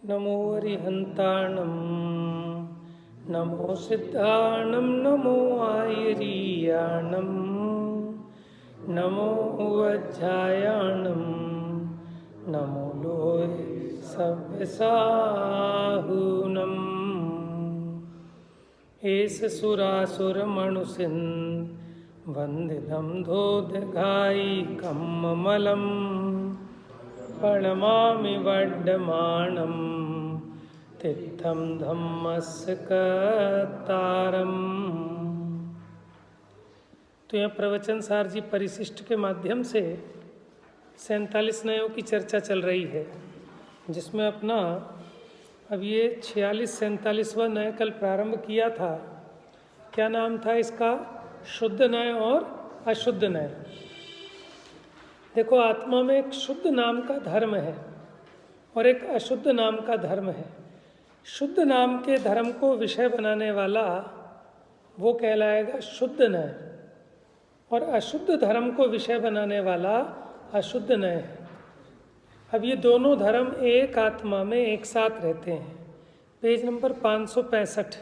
नमो अरिहन्ताणं नमो सिद्धाणं नमो आयरीयाणं नमो वज्रायाणं नमो लोय सव्यसाहुनम् एष सुरासुरमणुसिन् वन्दितं धोदघायिकं ममलम् प्रणमामि वड्डमानं तित्थं धम्मस्य कर्तारम्। तो यह प्रवचन सार जी परिशिष्ट के माध्यम से 47 नयों की चर्चा चल रही है, जिसमें अपना अब ये 46-47वां नय कल प्रारंभ किया था। क्या नाम था इसका? शुद्ध नय और अशुद्ध नय। देखो, आत्मा में एक शुद्ध नाम का धर्म है और एक अशुद्ध नाम का धर्म है। शुद्ध नाम के धर्म को विषय बनाने वाला वो कहलाएगा शुद्ध नय, और अशुद्ध धर्म को विषय बनाने वाला अशुद्ध नय है। अब ये दोनों धर्म एक आत्मा में एक साथ रहते हैं। Page number 565।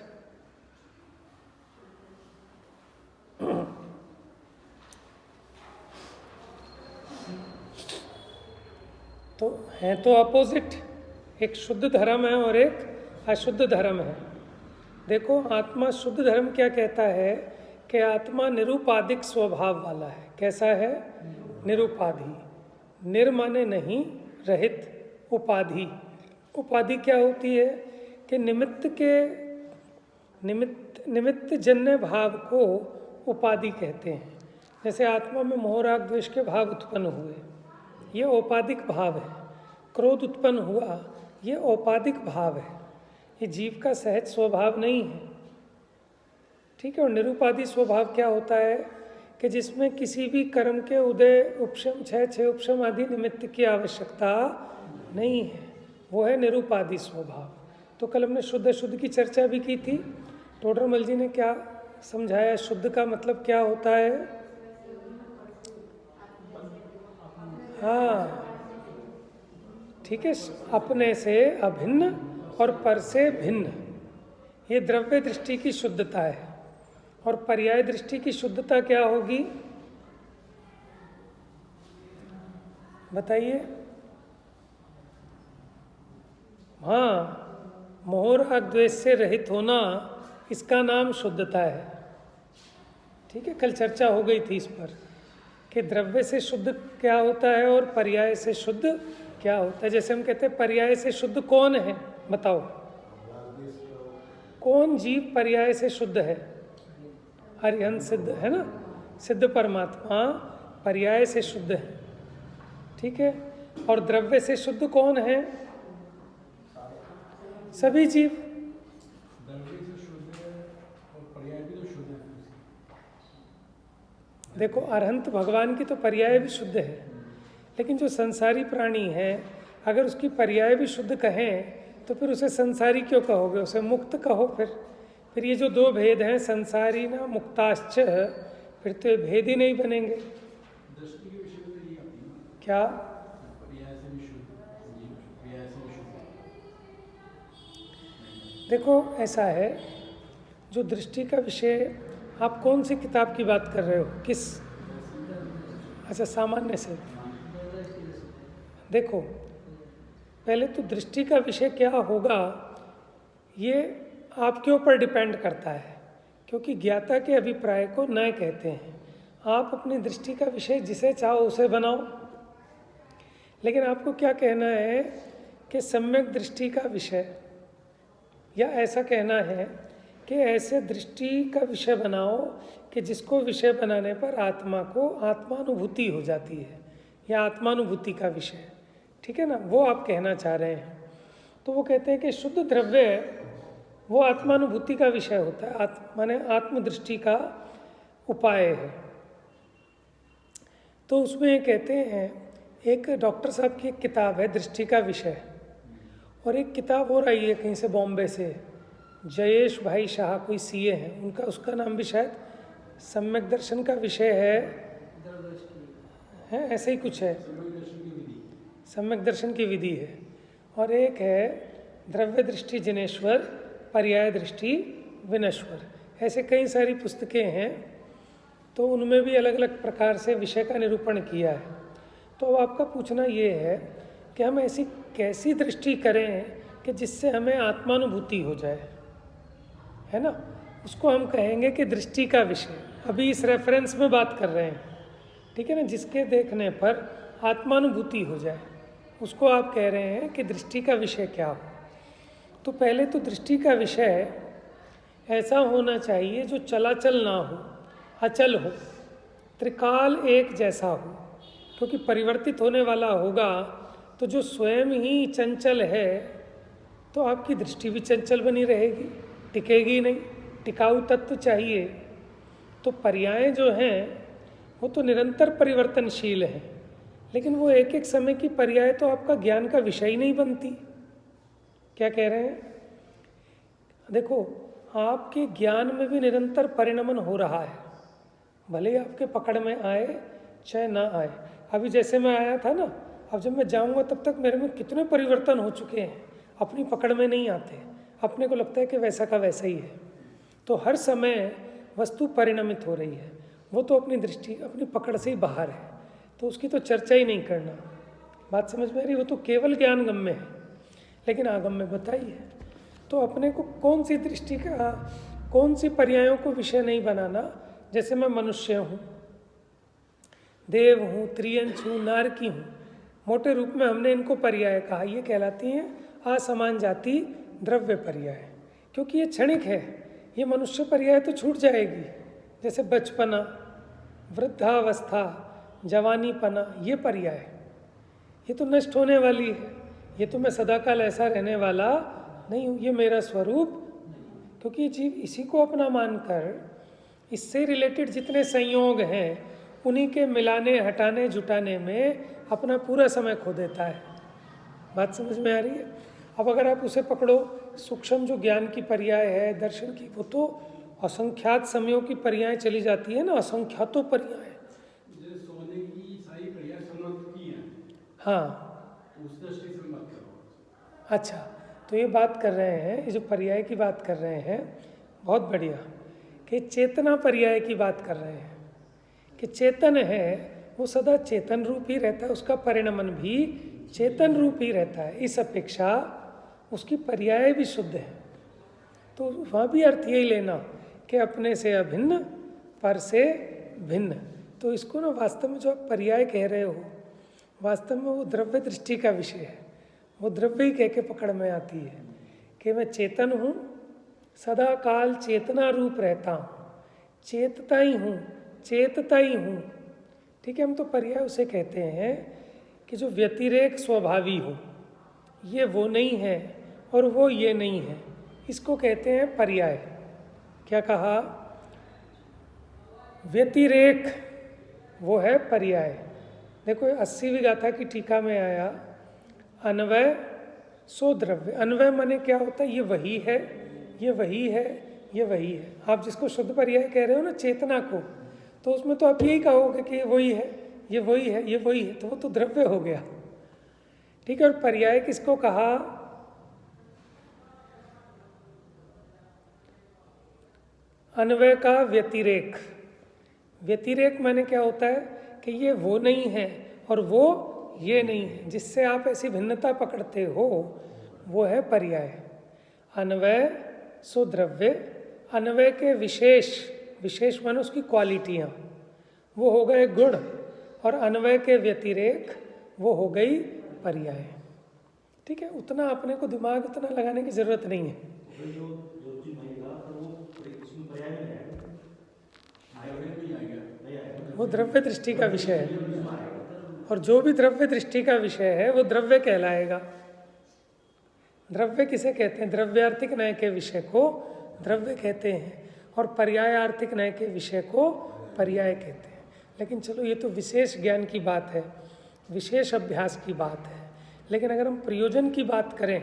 तो हैं तो अपोजिट, एक शुद्ध धर्म है और एक अशुद्ध धर्म है। देखो, आत्मा शुद्ध धर्म क्या कहता है कि आत्मा निरुपाधिक स्वभाव वाला है। कैसा है? निरुपाधि। निर माने नहीं, रहित। उपाधि, उपाधि क्या होती है कि निमित्त जन्य भाव को उपाधि कहते हैं। जैसे आत्मा में मोह राग द्वेष के भाव उत्पन्न हुए, ये औपाधिक भाव है। क्रोध उत्पन्न हुआ, ये औपाधिक भाव है। ये जीव का सहज स्वभाव नहीं है, ठीक है। और निरुपाधि स्वभाव क्या होता है कि जिसमें किसी भी कर्म के उदय, उपशम, क्षय उपशम आदि निमित्त की आवश्यकता नहीं है, वो है निरुपाधि स्वभाव। तो कल हमने शुद्ध अशुद्ध की चर्चा भी की थी। टोडरमल जी ने क्या समझाया? शुद्ध का मतलब क्या होता है? हाँ, ठीक है, अपने से अभिन्न और पर से भिन्न, ये द्रव्य दृष्टि की शुद्धता है। और पर्याय दृष्टि की शुद्धता क्या होगी, बताइए? हाँ, मोह राग द्वेष से रहित होना, इसका नाम शुद्धता है। ठीक है, कल चर्चा हो गई थी इस पर कि द्रव्य से शुद्ध क्या होता है और पर्याय से शुद्ध क्या होता है। जैसे हम कहते हैं पर्याय से शुद्ध कौन है, बताओ? कौन जीव पर्याय से शुद्ध है? अरिहंत सिद्ध है ना, सिद्ध परमात्मा पर्याय से शुद्ध है, ठीक है। और द्रव्य से शुद्ध कौन है? सभी जीव। देखो, अरहंत भगवान की तो पर्याय भी शुद्ध है, लेकिन जो संसारी प्राणी है, अगर उसकी पर्याय भी शुद्ध कहें तो फिर उसे संसारी क्यों कहोगे? उसे मुक्त कहो। फिर ये जो दो भेद हैं, संसारी ना मुक्ताश्च, फिर तो ये भेद ही नहीं बनेंगे। क्या? देखो, ऐसा है, जो दृष्टि का विषय, आप कौन सी किताब की बात कर रहे हो? किस? अच्छा, सामान्य से। देखो, पहले तो दृष्टि का विषय क्या होगा ये आपके ऊपर डिपेंड करता है, क्योंकि ज्ञाता के अभिप्राय को न कहते हैं। आप अपनी दृष्टि का विषय जिसे चाहो उसे बनाओ, लेकिन आपको क्या कहना है कि सम्यक दृष्टि का विषय, या ऐसा कहना है कि ऐसे दृष्टि का विषय बनाओ कि जिसको विषय बनाने पर आत्मा को आत्मानुभूति हो जाती है, या आत्मानुभूति का विषय, ठीक है ना, वो आप कहना चाह रहे हैं। तो वो कहते हैं कि शुद्ध द्रव्य वो आत्मानुभूति का विषय होता है, माने आत्मदृष्टि का उपाय है। तो उसमें ये कहते हैं, एक डॉक्टर साहब की एक किताब है दृष्टि का विषय, और एक किताब और आई है कहीं से बॉम्बे से, जयेश भाई शाह कोई सीए हैं उनका, उसका नाम भी शायद सम्यक दर्शन का विषय है ऐसे ही कुछ है, सम्यक दर्शन की विधि है। और एक है द्रव्य दृष्टि जिनेश्वर, पर्याय दृष्टि विनश्वर, ऐसे कई सारी पुस्तकें हैं। तो उनमें भी अलग अलग प्रकार से विषय का निरूपण किया है। तो अब आपका पूछना ये है कि हम ऐसी कैसी दृष्टि करें कि जिससे हमें आत्मानुभूति हो जाए, है ना। उसको हम कहेंगे कि दृष्टि का विषय। अभी इस रेफरेंस में बात कर रहे हैं, ठीक है ना, जिसके देखने पर आत्मानुभूति हो जाए, उसको आप कह रहे हैं कि दृष्टि का विषय क्या हो। तो पहले तो दृष्टि का विषय ऐसा होना चाहिए जो चलाचल ना हो, अचल हो, त्रिकाल एक जैसा हो। क्योंकि परिवर्तित होने वाला होगा तो जो स्वयं ही चंचल है तो आपकी दृष्टि भी चंचल बनी रहेगी, टिकेगी नहीं। टिकाऊ तत्व चाहिए। तो पर्याय जो हैं वो तो निरंतर परिवर्तनशील हैं, लेकिन वो एक एक समय की पर्याय तो आपका ज्ञान का विषय ही नहीं बनती। क्या कह रहे हैं? देखो, आपके ज्ञान में भी निरंतर परिणमन हो रहा है, भले ही आपके पकड़ में आए चाहे ना आए। अभी जैसे मैं आया था ना, अब जब मैं जाऊंगा तब तक मेरे में कितने परिवर्तन हो चुके हैं, अपनी पकड़ में नहीं आते, अपने को लगता है कि वैसा का वैसा ही है। तो हर समय वस्तु परिणमित हो रही है, वो तो अपनी दृष्टि अपनी पकड़ से ही बाहर है, तो उसकी तो चर्चा ही नहीं करना। बात समझ में आ रही? वो तो केवल ज्ञान गम्य है, लेकिन आगम्य बताई है। तो अपने को कौन सी दृष्टि का, कौन सी पर्यायों को विषय नहीं बनाना। जैसे मैं मनुष्य हूँ, देव हूँ, त्रियंश हूँ, नारकी हूँ, मोटे रूप में हमने इनको पर्याय कहा। ये कहलाती हैं असमान जाति द्रव्य पर्याय, क्योंकि ये क्षणिक है। ये मनुष्य पर्याय तो छूट जाएगी, जैसे बचपना, वृद्धावस्था, जवानीपना, ये पर्याय ये तो नष्ट होने वाली है। ये तो मैं सदाकाल ऐसा रहने वाला नहीं हूँ, ये मेरा स्वरूप। क्योंकि जीव इसी को अपना मानकर इससे रिलेटेड जितने संयोग हैं उन्हीं के मिलाने, हटाने, जुटाने में अपना पूरा समय खो देता है। बात समझ में आ रही है? अब अगर आप उसे पकड़ो, सूक्ष्म जो ज्ञान की पर्याय है, दर्शन की, वो तो असंख्यात समयों की पर्याय चली जाती है ना, असंख्यातों पर्याय। सोने की सारी पर्याय समाप्त की हैं। हाँ, उस दृष्टि से मत करो। अच्छा, तो ये बात कर रहे हैं, ये जो पर्याय की बात कर रहे हैं, बहुत बढ़िया, कि चेतना पर्याय की बात कर रहे हैं कि चेतन है वो सदा चेतन रूप ही रहता है, उसका परिणमन भी चेतन रूप ही रहता है। इस अपेक्षा उसकी पर्याय भी शुद्ध है। तो वहाँ भी अर्थ यही लेना कि अपने से अभिन्न, पर से भिन्न। तो इसको ना वास्तव में जो आप पर्याय कह रहे हो, वास्तव में वो द्रव्य दृष्टि का विषय है। वो द्रव्य ही कह के पकड़ में आती है कि मैं चेतन हूँ, सदा काल चेतना रूप रहता हूँ, चेतता ही हूँ, चेतता ही हूँ। ठीक है, हम तो पर्याय उसे कहते हैं कि जो व्यतिरेक स्वभावी हो, ये वो नहीं है और वो ये नहीं है, इसको कहते हैं पर्याय। क्या कहा? व्यतिरेक वो है पर्याय। देखो 80वीं गाथा की टीका में आया, अन्वय सो द्रव्य। अन्वय माने क्या होता है? ये वही है, ये वही है, ये वही है। आप जिसको शुद्ध पर्याय कह रहे हो ना, चेतना को, तो उसमें तो आप यही कहोगे कि ये वही है, ये वही है, ये वही है, तो वो तो द्रव्य हो गया। ठीक है। और पर्याय किसको कहा? अन्वय का व्यतिरेक। व्यतिरेक माने क्या होता है कि ये वो नहीं है और वो ये नहीं है, जिससे आप ऐसी भिन्नता पकड़ते हो, वो है पर्याय। अन्वय सो द्रव्य, अन्वय के विशेष, विशेष माने उसकी क्वालिटियाँ, वो हो गए गुण, और अन्वय के व्यतिरेक वो हो गई पर्याय। ठीक है, उतना अपने को दिमाग उतना लगाने की जरूरत नहीं है। वो द्रव्य दृष्टि का विषय है, और जो भी द्रव्य दृष्टि का विषय है वो द्रव्य कहलाएगा। द्रव्य किसे कहते हैं? द्रव्यार्थिक न्याय के विषय को द्रव्य कहते हैं, और पर्यायार्थिक न्याय के विषय को पर्याय कहते हैं। लेकिन चलो, ये तो विशेष ज्ञान की बात है, विशेष अभ्यास की बात है। लेकिन अगर हम प्रयोजन की बात करें,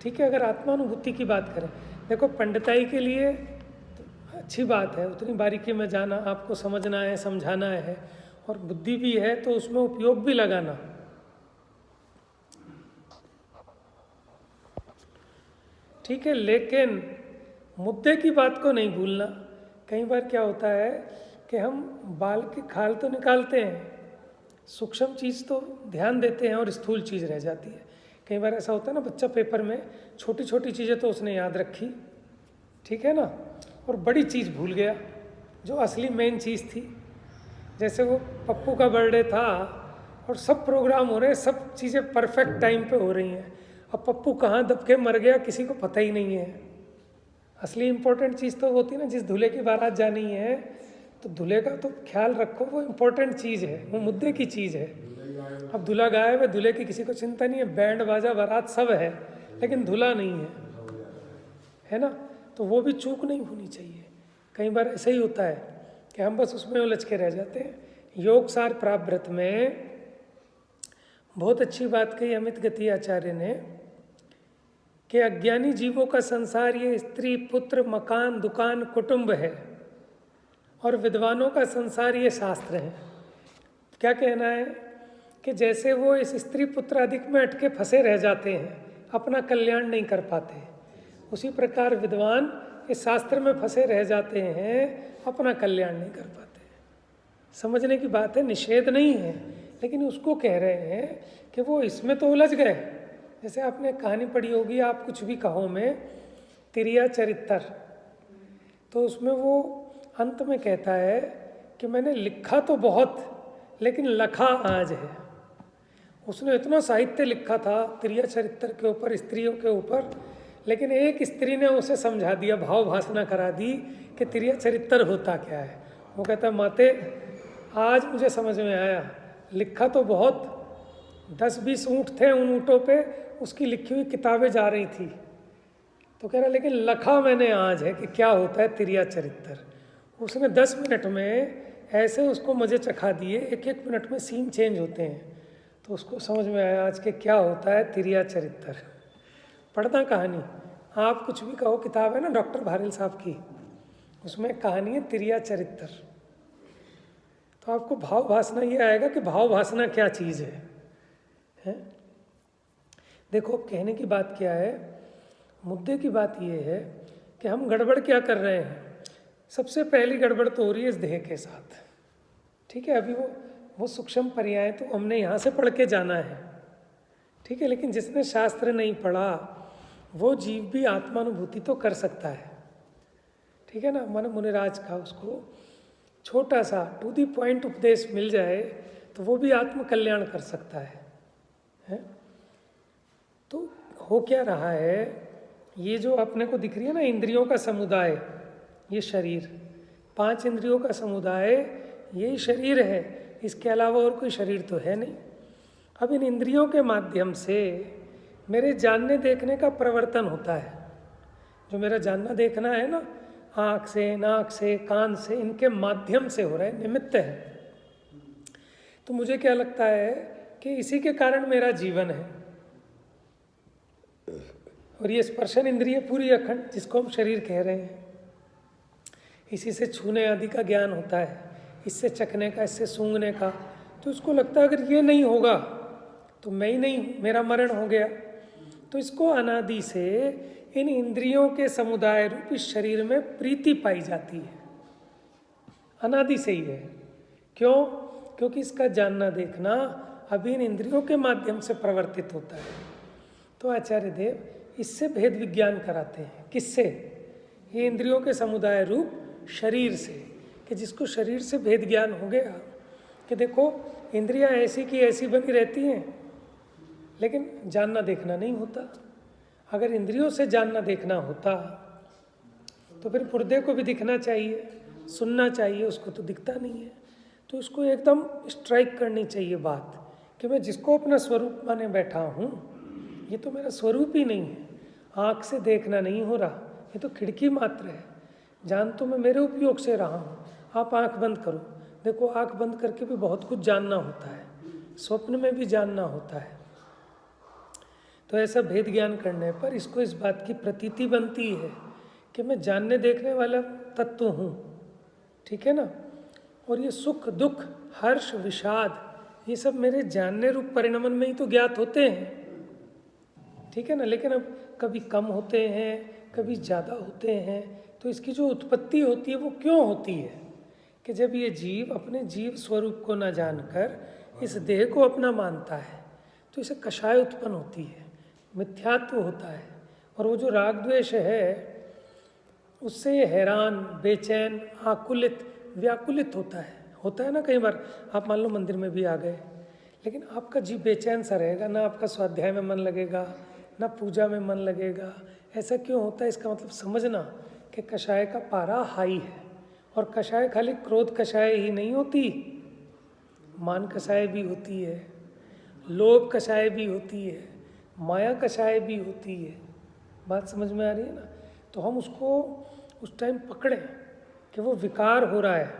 ठीक है, अगर आत्मानुभूति की बात करें, देखो पंडिताई के लिए तो अच्छी बात है, उतनी बारीकी में जाना, आपको समझना है, समझाना है, और बुद्धि भी है तो उसमें उपयोग भी लगाना। ठीक है, लेकिन मुद्दे की बात को नहीं भूलना। कई बार क्या होता है कि हम बाल की खाल तो निकालते हैं, सूक्ष्म चीज़ तो ध्यान देते हैं और स्थूल चीज़ रह जाती है। कई बार ऐसा होता है ना, बच्चा पेपर में छोटी छोटी चीज़ें तो उसने याद रखी, ठीक है ना, और बड़ी चीज़ भूल गया जो असली मेन चीज़ थी। जैसे वो पप्पू का बर्थडे था और सब प्रोग्राम हो रहे हैं, सब चीज़ें परफेक्ट टाइम पे हो रही हैं, अब पप्पू कहाँ दब के मर गया किसी को पता ही नहीं है। असली इम्पोर्टेंट चीज़ तो होती है ना, जिस दूल्हे की बारात जानी है तो दूल्हे का तो ख्याल रखो, वो इम्पोर्टेंट चीज़ है, वो मुद्दे की चीज़ है। अब दूल्हा गायब है, दूल्हे की किसी को चिंता नहीं है, बैंड बाजा बारात सब है, लेकिन दूल्हा नहीं है ना। तो वो भी चूक नहीं होनी चाहिए। कई बार ऐसा ही होता है कि हम बस उसमें उलझ के रह जाते हैं। योग सार प्राव्रत में बहुत अच्छी बात कही अमित गति आचार्य ने कि अज्ञानी जीवों का संसार ये स्त्री पुत्र मकान दुकान कुटुंब है और विद्वानों का संसार ये शास्त्र है। क्या कहना है कि जैसे वो इस स्त्री पुत्र अधिक में अटके फंसे रह जाते हैं, अपना कल्याण नहीं कर पाते, उसी प्रकार विद्वान इस शास्त्र में फंसे रह जाते हैं, अपना कल्याण नहीं कर पाते। समझने की बात है, निषेध नहीं है, लेकिन उसको कह रहे हैं कि वो इसमें तो उलझ गए। जैसे आपने कहानी पढ़ी होगी, आप कुछ भी कहो में तिरिया चरित्र, तो उसमें वो अंत में कहता है कि मैंने लिखा तो बहुत लेकिन लखा आज है। उसने इतना साहित्य लिखा था तिरिया चरित्र के ऊपर, स्त्रियों के ऊपर, लेकिन एक स्त्री ने उसे समझा दिया, भाव भाषणा करा दी कि तिरिया चरित्र होता क्या है। वो कहता माते आज मुझे समझ में आया, लिखा तो बहुत, 10-20 ऊँट थे, उन ऊँटों पे उसकी लिखी हुई किताबें जा रही थी। तो कह रहा लेकिन लखा मैंने आज है कि क्या होता है तिरिया चरित्र। उसने 10 मिनट में ऐसे उसको मज़े चखा दिए, एक एक मिनट में सीन चेंज होते हैं, तो उसको समझ में आया आज के क्या होता है तिरिया चरित्र। पढ़ना कहानी, आप कुछ भी कहो, किताब है ना डॉक्टर भारेल साहब की, उसमें कहानी है तिरिया चरित्र। तो आपको भाव भासना ये आएगा कि भाव भासना क्या चीज़ है? देखो कहने की बात क्या है, मुद्दे की बात ये है कि हम गड़बड़ क्या कर रहे हैं। सबसे पहली गड़बड़ तो हो रही है इस देह के साथ, ठीक है। अभी वो सूक्ष्म पर्याय तो हमने यहाँ से पढ़ के जाना है, ठीक है, लेकिन जिसने शास्त्र नहीं पढ़ा वो जीव भी आत्मानुभूति तो कर सकता है, ठीक है ना। मन मुनिराज का उसको छोटा सा टू दी पॉइंट उपदेश मिल जाए तो वो भी आत्म कल्याण कर सकता है? तो हो क्या रहा है, ये जो अपने को दिख रही है ना इंद्रियों का समुदाय, ये शरीर, 5 इंद्रियों का समुदाय यही शरीर है, इसके अलावा और कोई शरीर तो है नहीं। अब इन इंद्रियों के माध्यम से मेरे जानने देखने का प्रवर्तन होता है। जो मेरा जानना देखना है ना, आँख से, नाक से, कान से, इनके माध्यम से हो रहा है, निमित्त है। तो मुझे क्या लगता है कि इसी के कारण मेरा जीवन है। और ये स्पर्शन इंद्रिय पूरी अखंड, जिसको हम शरीर कह रहे हैं, इसी से छूने आदि का ज्ञान होता है, इससे चखने का, इससे सूंघने का। तो उसको लगता है अगर ये नहीं होगा तो मैं ही नहीं हूँ, मेरा मरण हो गया। तो इसको अनादि से इन इंद्रियों के समुदाय रूप इस शरीर में प्रीति पाई जाती है, अनादि से ही है। क्यों? क्योंकि इसका जानना देखना अभी इन इंद्रियों के माध्यम से प्रवर्तित होता है। तो आचार्य देव इससे भेद विज्ञान कराते हैं। किससे? ये इंद्रियों के समुदाय रूप शरीर से, कि जिसको शरीर से भेद ज्ञान हो गया कि देखो इंद्रियां ऐसी की ऐसी बनी रहती हैं, लेकिन जानना देखना नहीं होता। अगर इंद्रियों से जानना देखना होता तो फिर पुर्दे को भी दिखना चाहिए, सुनना चाहिए, उसको तो दिखता नहीं है। तो उसको एकदम स्ट्राइक करनी चाहिए बात कि मैं जिसको अपना स्वरूप माने बैठा हूँ, ये तो मेरा स्वरूप ही नहीं है। आँख से देखना नहीं हो रहा, ये तो खिड़की मात्र है। जान तो मैं मेरे उपयोग से रहा हूँ। आप आँख बंद करो, देखो आँख बंद करके भी बहुत कुछ जानना होता है, स्वप्न में भी जानना होता है। तो ऐसा भेद ज्ञान करने पर इसको इस बात की प्रतीति बनती है कि मैं जानने देखने वाला तत्व हूँ, ठीक है ना। और ये सुख दुख हर्ष विषाद ये सब मेरे जानने रूप परिणमन में ही तो ज्ञात होते हैं, ठीक है ना। लेकिन अब कभी कम होते हैं, कभी ज़्यादा होते हैं। तो इसकी जो उत्पत्ति होती है वो क्यों होती है कि जब ये जीव अपने जीव स्वरूप को न जानकर इस देह को अपना मानता है तो इसे कषाय उत्पन्न होती है, मिथ्यात्व होता है। और वो जो राग द्वेष है उससे ये हैरान, बेचैन, आकुलित, व्याकुलित होता है ना। कई बार आप मान लो मंदिर में भी आ गए, लेकिन आपका जीव बेचैन सा रहेगा, ना आपका स्वाध्याय में मन लगेगा, ना पूजा में मन लगेगा। ऐसा क्यों होता है? इसका मतलब समझना कि कषाय का पारा हाई है। और कषाय खाली क्रोध कषाय ही नहीं होती, मान कषाय भी होती है, लोभ कषाय भी होती है, माया कषाय भी होती है। बात समझ में आ रही है ना? तो हम उसको उस टाइम पकड़ें कि वो विकार हो रहा है,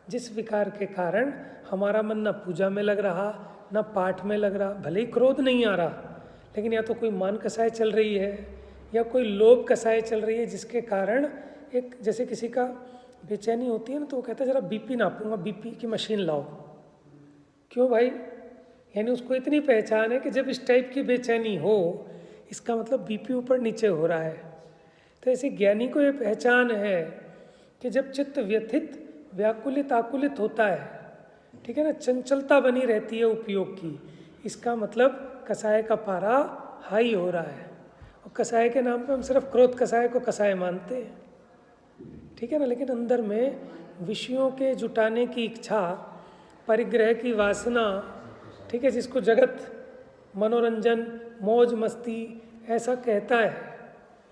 जिस विकार के कारण हमारा मन ना पूजा में लग रहा, ना पाठ में लग रहा। भले ही क्रोध नहीं आ रहा, लेकिन या तो कोई मान कषाय चल रही है या कोई लोभ कषाय चल रही है, जिसके कारण एक जैसे किसी का बेचैनी होती है ना, तो वो कहता है जरा बीपी नापूंगा, बीपी की मशीन लाओ। क्यों भाई? यानी उसको इतनी पहचान है कि जब इस टाइप की बेचैनी हो, इसका मतलब बीपी ऊपर नीचे हो रहा है। तो ऐसे ज्ञानी को ये पहचान है कि जब चित्त व्यथित, व्याकुलित, आकुलित होता है, ठीक है ना, चंचलता बनी रहती है उपयोग की, इसका मतलब कषाय का पारा हाई हो रहा है। और कषाय के नाम पे हम सिर्फ क्रोध कषाय को कषाय मानते हैं, ठीक है ना। लेकिन अंदर में विषयों के जुटाने की इच्छा, परिग्रह की वासना, ठीक है, जिसको जगत मनोरंजन, मौज मस्ती ऐसा कहता है,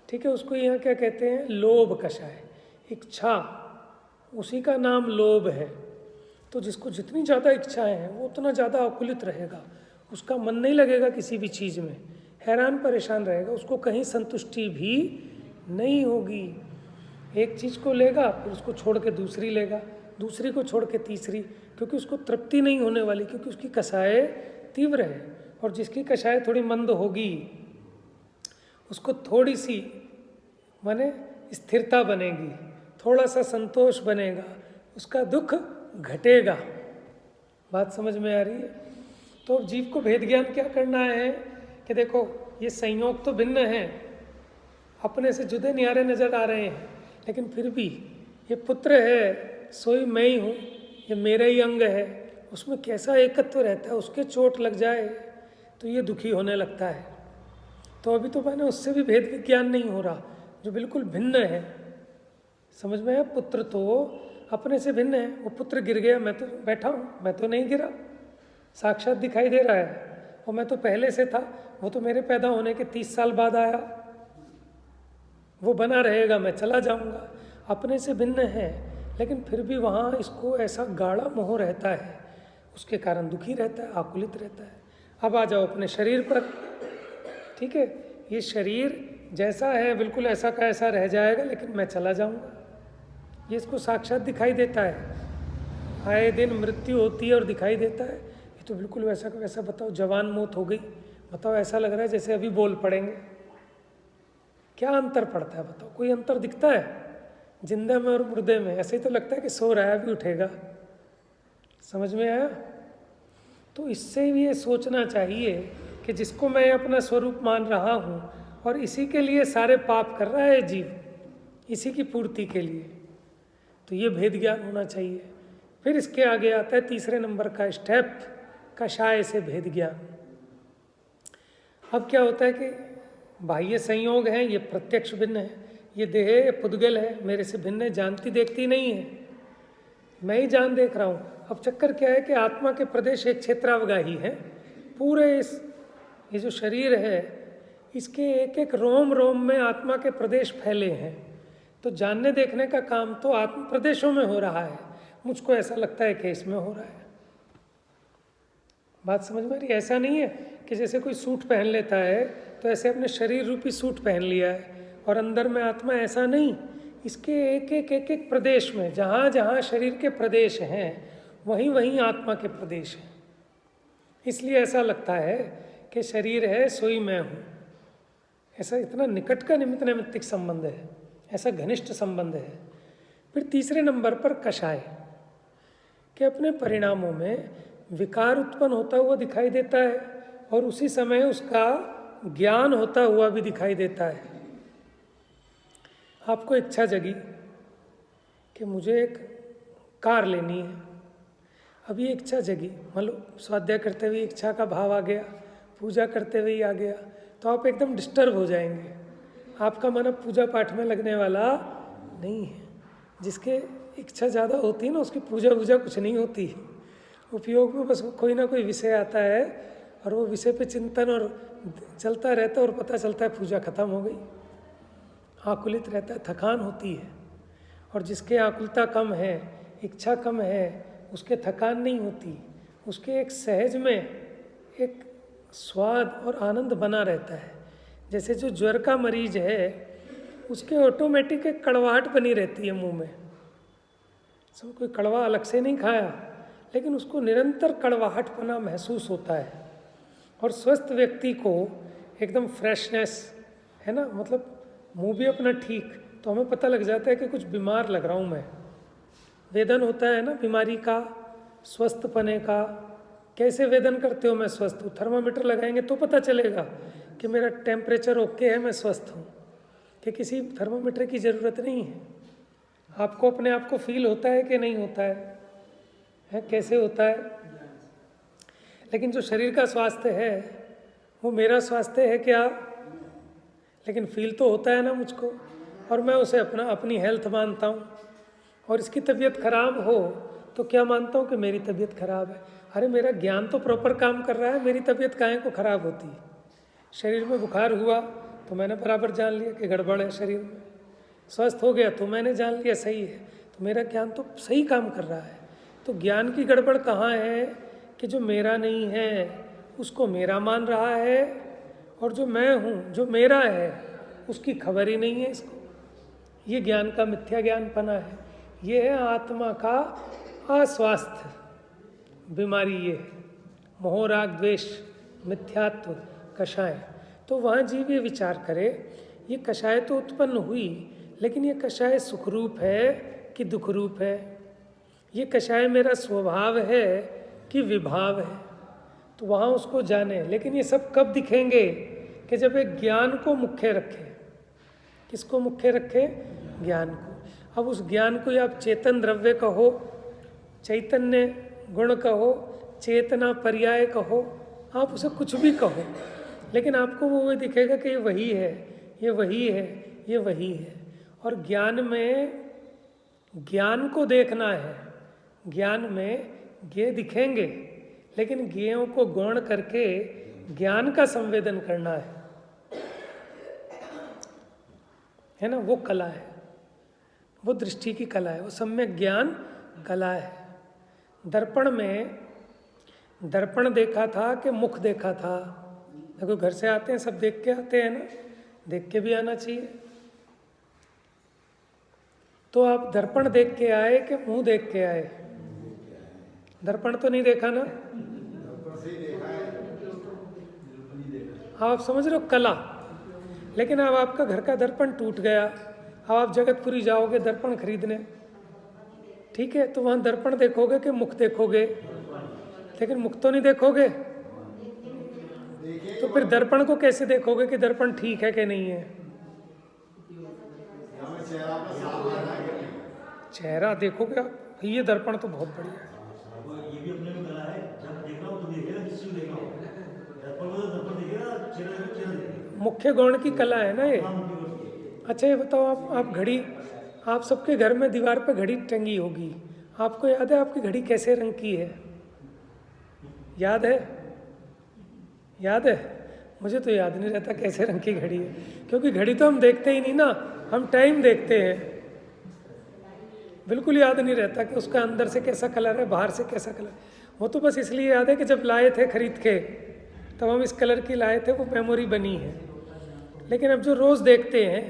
ठीक है, उसको यहाँ क्या कहते हैं? लोभ कषाय, इच्छा, उसी का नाम लोभ है। तो जिसको जितनी ज़्यादा इच्छाएं हैं वो उतना ज़्यादा आकुलित रहेगा, उसका मन नहीं लगेगा किसी भी चीज़ में, हैरान परेशान रहेगा, उसको कहीं संतुष्टि भी नहीं होगी। एक चीज़ को लेगा, फिर उसको छोड़ के दूसरी लेगा, दूसरी को छोड़ के तीसरी, क्योंकि उसको तृप्ति नहीं होने वाली, क्योंकि उसकी कषाय तीव्र है। और जिसकी कषाय थोड़ी मंद होगी उसको थोड़ी सी माने स्थिरता बनेगी, थोड़ा सा संतोष बनेगा, उसका दुख घटेगा। बात समझ में आ रही है? तो जीव को भेद ज्ञान क्या करना है कि देखो ये संयोग तो भिन्न हैं, अपने से जुदे न्यारे नजर आ रहे हैं, लेकिन फिर भी ये पुत्र है, सोई मैं ही हूँ, ये मेरा ही अंग है, उसमें कैसा एकत्व रहता है, उसके चोट लग जाए तो ये दुखी होने लगता है। तो अभी तो मैंने उससे भी भेद विज्ञान नहीं हो रहा, जो बिल्कुल भिन्न है। समझ में है? पुत्र तो अपने से भिन्न है। वो पुत्र गिर गया, मैं तो बैठा हूँ, मैं तो नहीं गिरा, साक्षात दिखाई दे रहा है। और मैं तो पहले से था, वो तो मेरे पैदा होने के 30 साल बाद आया, वो बना रहेगा, मैं चला जाऊँगा। अपने से भिन्न है, लेकिन फिर भी वहाँ इसको ऐसा गाढ़ा मोह रहता है, उसके कारण दुखी रहता है, आकुलित रहता है। अब आ जाओ अपने शरीर पर, ठीक है, ये शरीर जैसा है बिल्कुल ऐसा का ऐसा रह जाएगा, लेकिन मैं चला जाऊँगा, ये इसको साक्षात दिखाई देता है। आए दिन मृत्यु होती है और दिखाई देता है, ये तो बिल्कुल वैसा का वैसा। बताओ जवान मौत हो गई, बताओ ऐसा लग रहा है जैसे अभी बोल पड़ेंगे। क्या अंतर पड़ता है बताओ? कोई अंतर दिखता है जिंदा में और मुर्दे में? ऐसे ही तो लगता है कि सो रहा है, अभी उठेगा। समझ में आया? तो इससे भी ये सोचना चाहिए कि जिसको मैं अपना स्वरूप मान रहा हूँ और इसी के लिए सारे पाप कर रहा है जीव, इसी की पूर्ति के लिए, तो ये भेद ज्ञान होना चाहिए। फिर इसके आगे आता है तीसरे नंबर का स्टेप, कषाय से भेद ज्ञान। अब क्या होता है कि बाह्य संयोग है, ये प्रत्यक्ष भिन्न है, ये देह पुद्गल है, मेरे से भिन्न है, जानती देखती नहीं है, मैं ही जान देख रहा हूँ। अब चक्कर क्या है कि आत्मा के प्रदेश एक क्षेत्रावगाही है, पूरे ये जो शरीर है इसके एक एक रोम रोम में आत्मा के प्रदेश फैले हैं। तो जानने देखने का काम तो आत्म प्रदेशों में हो रहा है, मुझको ऐसा लगता है कि इसमें हो रहा है। बात समझ में आ रही? ऐसा नहीं है कि जैसे कोई सूट पहन लेता है तो ऐसे अपने शरीर रूपी सूट पहन लिया है और अंदर में आत्मा, ऐसा नहीं। इसके एक एक प्रदेश में, जहाँ जहाँ शरीर के प्रदेश हैं वहीं वहीं आत्मा के प्रदेश हैं। इसलिए ऐसा लगता है कि शरीर है सोई मैं हूँ। ऐसा इतना निकट का निमित्त नैमित्तिक संबंध है, ऐसा घनिष्ठ संबंध है। फिर तीसरे नंबर पर कषाय, कि अपने परिणामों में विकार उत्पन्न होता हुआ दिखाई देता है और उसी समय उसका ज्ञान होता हुआ भी दिखाई देता है। आपको इच्छा जगी कि मुझे एक कार लेनी है, अभी इच्छा जगी, मतलब स्वाध्याय करते हुए इच्छा का भाव आ गया, पूजा करते हुए ही आ गया, तो आप एकदम डिस्टर्ब हो जाएंगे। आपका मन अब पूजा पाठ में लगने वाला नहीं है। जिसके इच्छा ज़्यादा होती है ना, उसकी पूजा वूजा कुछ नहीं होती। उपयोग में बस कोई ना कोई विषय आता है और वो विषय पे चिंतन और चलता रहता है और पता चलता है पूजा खत्म हो गई। आकुलित रहता है, थकान होती है। और जिसके आकुलता कम है, इच्छा कम है, उसके थकान नहीं होती, उसके एक सहज में एक स्वाद और आनंद बना रहता है। जैसे जो ज्वर का मरीज है, उसके ऑटोमेटिक एक कड़वाहट बनी रहती है मुंह में। सब कोई कड़वा अलग से नहीं खाया, लेकिन उसको निरंतर कड़वाहटपना महसूस होता है। और स्वस्थ व्यक्ति को एकदम फ्रेशनेस है ना, मतलब मुंह भी अपना ठीक, तो हमें पता लग जाता है कि कुछ बीमार लग रहा हूँ मैं। वेदन होता है ना बीमारी का, स्वस्थ पने का। कैसे वेदन करते हो मैं स्वस्थ हूँ? थर्मामीटर लगाएंगे तो पता चलेगा कि मेरा टेम्परेचर ओके है, मैं स्वस्थ हूँ, कि किसी थर्मामीटर की ज़रूरत नहीं है। आपको अपने आप को फील होता है कि नहीं होता है? कैसे होता है? लेकिन जो शरीर का स्वास्थ्य है वो मेरा स्वास्थ्य है क्या? लेकिन फील तो होता है ना मुझको, और मैं उसे अपनी हेल्थ मानता हूँ। और इसकी तबीयत खराब हो तो क्या मानता हूँ कि मेरी तबीयत खराब है। अरे मेरा ज्ञान तो प्रॉपर काम कर रहा है, मेरी तबीयत काहे को खराब होती है? शरीर में बुखार हुआ तो मैंने बराबर जान लिया कि गड़बड़ है शरीर में। स्वस्थ हो गया तो मैंने जान लिया सही है, तो मेरा ज्ञान तो सही काम कर रहा है। तो ज्ञान की गड़बड़ कहाँ है कि जो मेरा नहीं है उसको मेरा मान रहा है, और जो मैं हूँ, जो मेरा है, उसकी खबर ही नहीं है इसको। ये ज्ञान का मिथ्या ज्ञानपना है। ये है आत्मा का अस्वास्थ्य, बीमारी। ये है मोह राग द्वेष मिथ्यात्व कषाय। तो वहाँ जीव ये विचार करे, ये कषाय तो उत्पन्न हुई, लेकिन ये कषाय सुखरूप है कि दुख रूप है? ये कषाय मेरा स्वभाव है कि विभाव है? तो वहाँ उसको जाने। लेकिन ये सब कब दिखेंगे? कि जब एक ज्ञान को मुख्य रखे। किसको मुख्य रखे? ज्ञान को। अब उस ज्ञान को आप चेतन द्रव्य कहो, चैतन्य गुण कहो, चेतना पर्याय कहो, आप उसे कुछ भी कहो, लेकिन आपको वो दिखेगा कि ये वही है, ये वही है, ये वही है। और ज्ञान में ज्ञान को देखना है। ज्ञान में ज्ञेय दिखेंगे, लेकिन ज्ञेयों को गौण करके ज्ञान का संवेदन करना है ना? वो कला है, वो दृष्टि की कला है, वो सम्यक ज्ञान कला है। दर्पण में दर्पण देखा था कि मुख देखा था? देखो घर से आते हैं सब देख के आते हैं ना, देख के भी आना चाहिए। तो आप दर्पण देख के आए कि मुंह देख के आए? दर्पण तो नहीं देखा ना? आप समझ रहे हो कला। लेकिन अब आपका घर का दर्पण टूट गया, अब आप जगतपुरी जाओगे दर्पण खरीदने, ठीक है? तो वहाँ दर्पण देखोगे कि मुख देखोगे? लेकिन मुख तो नहीं देखोगे। तो फिर दर्पण को कैसे देखोगे कि दर्पण ठीक है कि नहीं है? चेहरा देखोगे आप, ये दर्पण तो बहुत बढ़िया है। ये भी अपने में कला है। जब देख रहा हूँ तो देखेगा, जिससे देख रहा हूँ दर्पण में, तो दर्पण देखेगा, चेहरा देखेगा। मुख्य गौण की कला है ना ये। अच्छा ये बताओ, आप घड़ी, आप सबके घर में दीवार पे घड़ी टंगी होगी, आपको याद है आपकी घड़ी कैसे रंग की है? याद है? याद है? मुझे तो याद नहीं रहता कैसे रंग की घड़ी है, क्योंकि घड़ी तो हम देखते ही नहीं ना, हम टाइम देखते हैं। बिल्कुल याद नहीं रहता कि उसका अंदर से कैसा कलर है, बाहर से कैसा कलर। वो तो बस इसलिए याद है कि जब लाए थे खरीद के, तब हम इस कलर की लाए थे, वो मेमोरी बनी है। लेकिन अब जो रोज़ देखते हैं,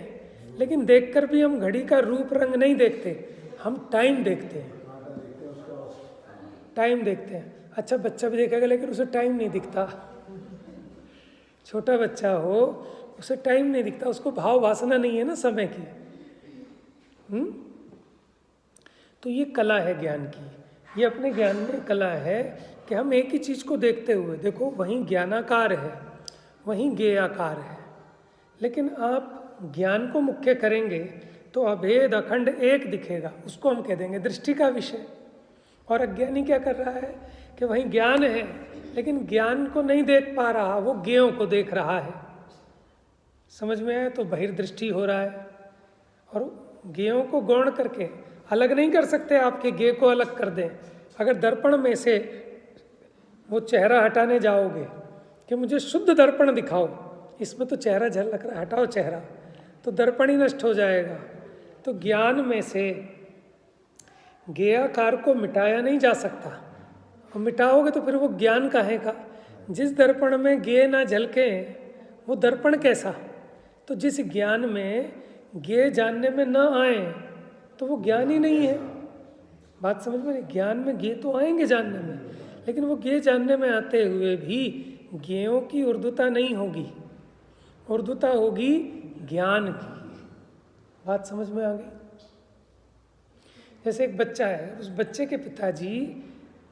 लेकिन देखकर भी हम घड़ी का रूप रंग नहीं देखते, हम टाइम देखते हैं। टाइम देखते हैं। अच्छा बच्चा भी देखेगा, लेकिन उसे टाइम नहीं दिखता। छोटा बच्चा हो, उसे टाइम नहीं दिखता, उसको भाव वासना नहीं है ना समय की। तो ये कला है ज्ञान की। ये अपने ज्ञान में कला है कि हम एक ही चीज़ को देखते हुए, देखो वहीं ज्ञानाकार है, वहीं ज्ञेय आकार है। लेकिन आप ज्ञान को मुख्य करेंगे तो अभेद अखंड एक दिखेगा, उसको हम कह देंगे दृष्टि का विषय। और अज्ञानी क्या कर रहा है कि वहीं ज्ञान है लेकिन ज्ञान को नहीं देख पा रहा, वो ज्ञेयों को देख रहा है। समझ में आया? तो बहिर्दृष्टि हो रहा है। और ज्ञेयों को गौण करके अलग नहीं कर सकते, आपके ज्ञेय को अलग कर दें। अगर दर्पण में से वो चेहरा हटाने जाओगे कि मुझे शुद्ध दर्पण दिखाओ, इसमें तो चेहरा झलक रहा है, हटाओ चेहरा, तो दर्पण ही नष्ट हो जाएगा। तो ज्ञान में से ज्ञेयाकार को मिटाया नहीं जा सकता, और मिटाओगे तो फिर वो ज्ञान काहे का? जिस दर्पण में ज्ञेय ना झलके वो दर्पण कैसा? तो जिस ज्ञान में ज्ञेय जानने में ना आए तो वो ज्ञान ही नहीं है। बात समझ में? ज्ञान में ज्ञेय तो आएंगे जानने में, लेकिन वो ज्ञेय जानने में आते हुए भी ज्ञेयों की ऊर्ध्वता नहीं होगी, ऊर्ध्वता होगी ज्ञान की। बात समझ में आ गई? जैसे एक बच्चा है, उस बच्चे के पिताजी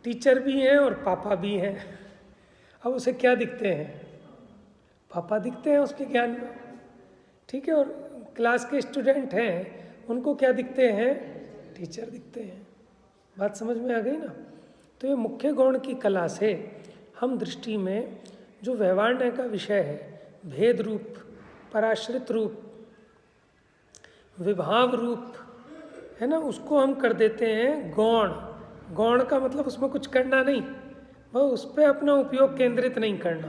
टीचर भी हैं और पापा भी हैं। अब उसे क्या दिखते हैं? पापा दिखते हैं उसके ज्ञान में, ठीक है। और क्लास के स्टूडेंट हैं, उनको क्या दिखते हैं? टीचर दिखते हैं। बात समझ में आ गई ना? तो ये मुख्य गौण की कला से हम दृष्टि में जो व्यवहार न्याय का विषय है, भेद रूप, पराश्रित रूप, विभाव रूप है ना, उसको हम कर देते हैं गौण। गौण का मतलब उसमें कुछ करना नहीं, वह उस पर अपना उपयोग केंद्रित नहीं करना,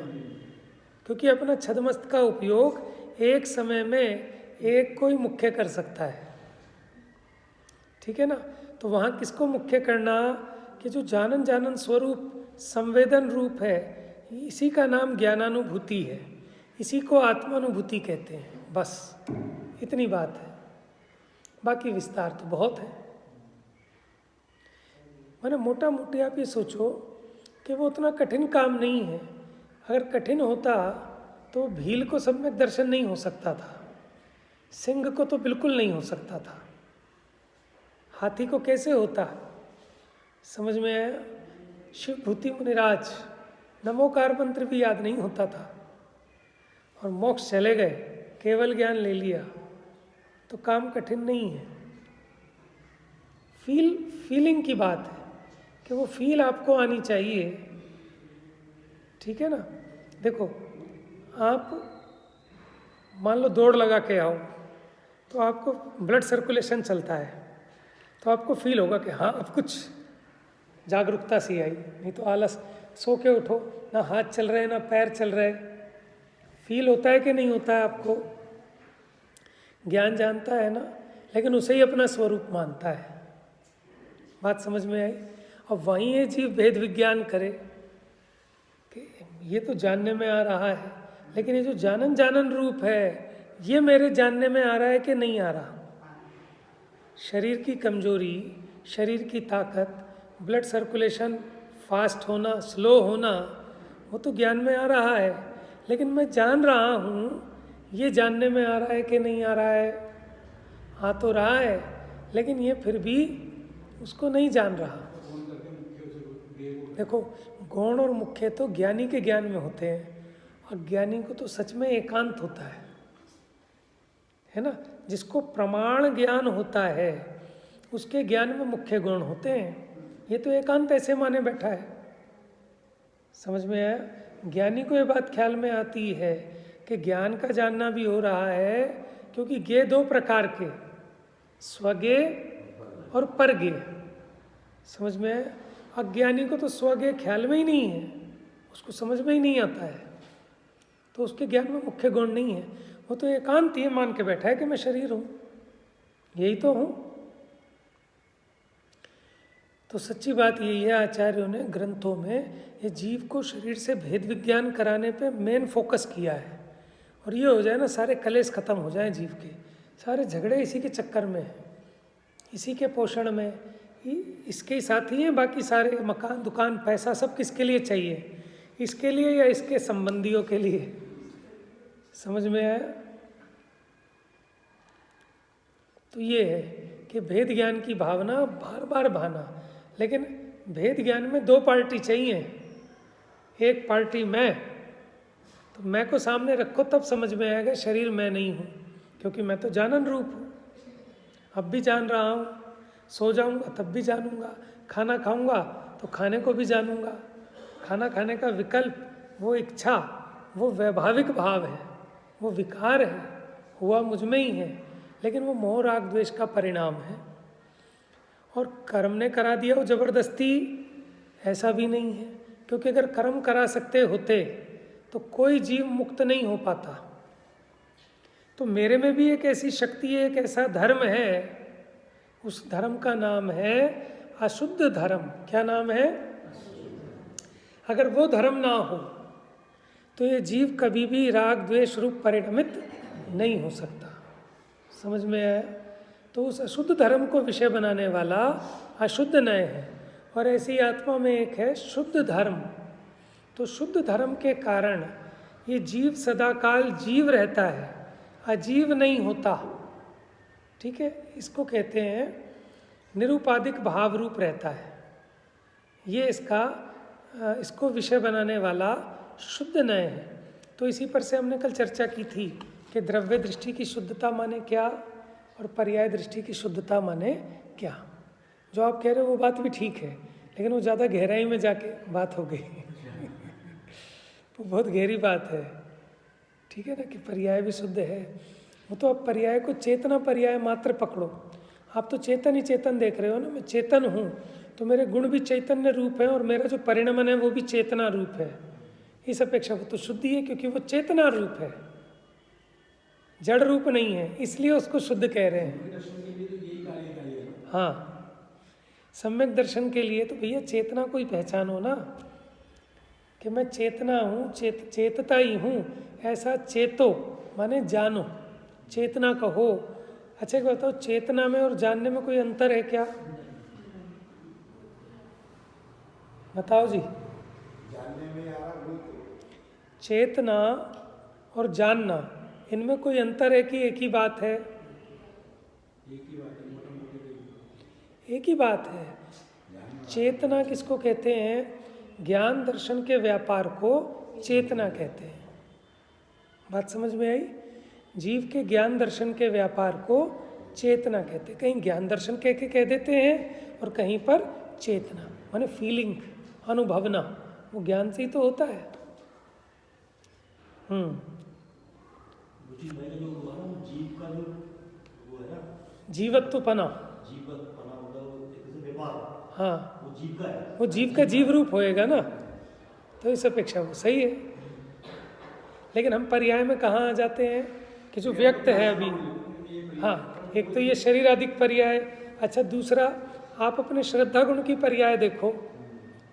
क्योंकि अपना छद्मस्त का उपयोग एक समय में एक को ही मुख्य कर सकता है, ठीक है ना। तो वहाँ किसको मुख्य करना कि जो जानन जानन स्वरूप संवेदन रूप है, इसी का नाम ज्ञानानुभूति है, इसी को आत्मानुभूति कहते हैं। बस इतनी बात है, बाकी विस्तार तो बहुत है। मैंने मोटा मोटी आप ये सोचो कि वो उतना कठिन काम नहीं है। अगर कठिन होता तो भील को सम्यक दर्शन नहीं हो सकता था, सिंह को तो बिल्कुल नहीं हो सकता था, हाथी को कैसे होता? समझ में आया? शिवभूति मुनिराज नमोकार मंत्र भी याद नहीं होता था और मोक्ष चले गए, केवल ज्ञान ले लिया, तो काम कठिन नहीं है। फीलिंग की बात है कि वो फील आपको आनी चाहिए, ठीक है ना। देखो, आप मान लो दौड़ लगा के आओ तो आपको ब्लड सर्कुलेशन चलता है, तो आपको फील होगा कि हाँ अब कुछ जागरूकता सी आई, नहीं तो आलस, सो के उठो, ना हाथ चल रहे ना पैर चल रहे। फील होता है कि नहीं होता है आपको? ज्ञान जानता है ना, लेकिन उसे ही अपना स्वरूप मानता है। बात समझ में आई? अब वहीं ये जीव भेद विज्ञान करे कि ये तो जानने में आ रहा है, लेकिन ये जो जानन जानन रूप है ये मेरे जानने में आ रहा है कि नहीं आ रहा? शरीर की कमजोरी, शरीर की ताकत, ब्लड सर्कुलेशन फास्ट होना, स्लो होना, वो तो ज्ञान में आ रहा है, लेकिन मैं जान रहा हूँ ये जानने में आ रहा है कि नहीं आ रहा है? आ तो रहा है, लेकिन ये फिर भी उसको नहीं जान रहा। देखो, गौण और मुख्य तो ज्ञानी के ज्ञान में होते हैं, और ज्ञानी को तो सच में एकांत होता है ना। जिसको प्रमाण ज्ञान होता है उसके ज्ञान में मुख्य गुण होते हैं। ये तो एकांत ऐसे माने बैठा है। समझ में आया? ज्ञानी को ये बात ख्याल में आती है कि ज्ञान का जानना भी हो रहा है, क्योंकि ज्ञेय दो प्रकार के, स्वज्ञेय और परज्ञेय। समझ में आया? अज्ञानी को तो स्वज्ञेय ख्याल में ही नहीं है, उसको समझ में ही नहीं आता है, तो उसके ज्ञान में मुख्य गुण नहीं है। वो तो एकांत ये मान के बैठा है कि मैं शरीर हूँ, यही तो हूँ। तो सच्ची बात यही है, आचार्यों ने ग्रंथों में ये जीव को शरीर से भेद विज्ञान कराने पे मेन फोकस किया है। और ये हो जाए ना, सारे कलेश खत्म हो जाए जीव के, सारे झगड़े इसी के चक्कर में हैं, इसी के पोषण में, इसके साथ ही हैं। बाकी सारे मकान, दुकान, पैसा सब किसके लिए चाहिए? इसके लिए या इसके संबंधियों के लिए? समझ में आया? तो ये है कि भेद ज्ञान की भावना बार बार भाना, लेकिन भेद ज्ञान में दो पार्टी चाहिए। एक पार्टी मैं तो मैं को सामने रखो तब समझ में आएगा शरीर मैं नहीं हूँ, क्योंकि मैं तो जानन रूप हूँ। अब भी जान रहा हूँ, सो जाऊँगा तब भी जानूँगा, खाना खाऊँगा तो खाने को भी जानूँगा। खाना खाने का विकल्प, वो इच्छा, वो वैभाविक भाव है, वो विकार है, हुआ मुझ में ही है, लेकिन वो मोह राग द्वेष का परिणाम है। और कर्म ने करा दिया वो जबरदस्ती, ऐसा भी नहीं है, क्योंकि अगर कर्म करा सकते होते तो कोई जीव मुक्त नहीं हो पाता। तो मेरे में भी एक ऐसी शक्ति है, एक ऐसा धर्म है, उस धर्म का नाम है अशुद्ध धर्म। क्या नाम है? अगर वो धर्म ना हो तो ये जीव कभी भी राग द्वेष रूप परिणमित नहीं हो सकता। समझ में आया? तो उस अशुद्ध धर्म को विषय बनाने वाला अशुद्ध नय है, और ऐसी आत्मा में एक है शुद्ध धर्म। तो शुद्ध धर्म के कारण ये जीव सदाकाल जीव रहता है, अजीव नहीं होता। ठीक है, इसको कहते हैं निरुपाधिक भाव रूप रहता है। ये इसको विषय बनाने वाला शुद्ध नय है। तो इसी पर से हमने कल चर्चा की थी कि द्रव्य दृष्टि की शुद्धता माने क्या और पर्याय दृष्टि की शुद्धता माने क्या। जो आप कह रहे हो वो बात भी ठीक है, लेकिन वो ज़्यादा गहराई में जाके बात हो गई वो बहुत गहरी बात है। ठीक है ना, कि पर्याय भी शुद्ध है। वो तो आप पर्याय को चेतना पर्याय मात्र पकड़ो। आप तो चेतन ही चेतन देख रहे हो ना। मैं चेतन हूँ तो मेरे गुण भी चैतन्य रूप है, और मेरा जो परिणमन है वो भी चेतना रूप है। इस अपेक्षा वो तो शुद्धि है, क्योंकि वो चेतना रूप है, जड़ रूप नहीं है, इसलिए उसको शुद्ध कह रहे हैं। हाँ, सम्यक दर्शन के लिए तो भैया चेतना को ही पहचानो ना, कि मैं चेतना हूँ, चेतता ही हूँ, ऐसा चेतो माने जानो, चेतना कहो। अच्छा एक बताओ, चेतना में और जानने में कोई अंतर है क्या? बताओ जी। चेतना और जानना, इनमें कोई अंतर है कि एक ही बात है? एक ही बात है। चेतना किसको कहते हैं? ज्ञान दर्शन के व्यापार को चेतना कहते हैं। बात समझ में आई? जीव के ज्ञान दर्शन के व्यापार को चेतना कहते हैं। कहीं ज्ञान दर्शन कह के कह देते हैं और कहीं पर चेतना माने फीलिंग, अनुभवना। वो ज्ञान से ही तो होता है। जीव का जो वो है ना, जीवत्वपना, जीवत्वपना मतलब एक तरह से व्यापार, हाँ, वो जीव का है, वो जीव का जीव रूप होएगा ना, तो इस अपेक्षा वो सही है। लेकिन हम पर्याय में कहाँ आ जाते हैं कि जो व्यक्त है अभी। हाँ, एक तो ये शरीर आदिक पर्याय। अच्छा, दूसरा आप अपने श्रद्धा गुण की पर्याय देखो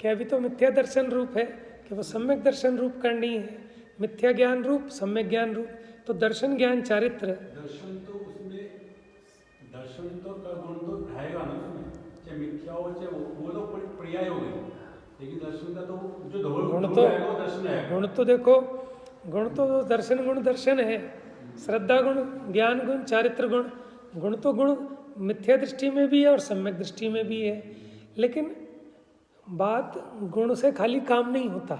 कि अभी तो मिथ्या दर्शन रूप है, कि वो सम्यक दर्शन रूप करनी है। मिथ्या ज्ञान रूप, सम्यक ज्ञान रूप। तो दर्शन ज्ञान चारित्र, दर्शन तो उसमें, दर्शन तो का गुण तो रहेगा ना उसमें, चाहे मिथ्या हो चाहे वो तो पर्याय हो गई, लेकिन दर्शन का तो जो गुण गुण तो है वो दर्शन है। गुण तो देखो, गुण तो दर्शन गुण दर्शन है। श्रद्धा गुण, ज्ञान गुण, चारित्र गुण। गुण तो गुण मिथ्या दृष्टि में भी है और सम्यक दृष्टि में भी है। लेकिन बात गुण से खाली काम नहीं होता,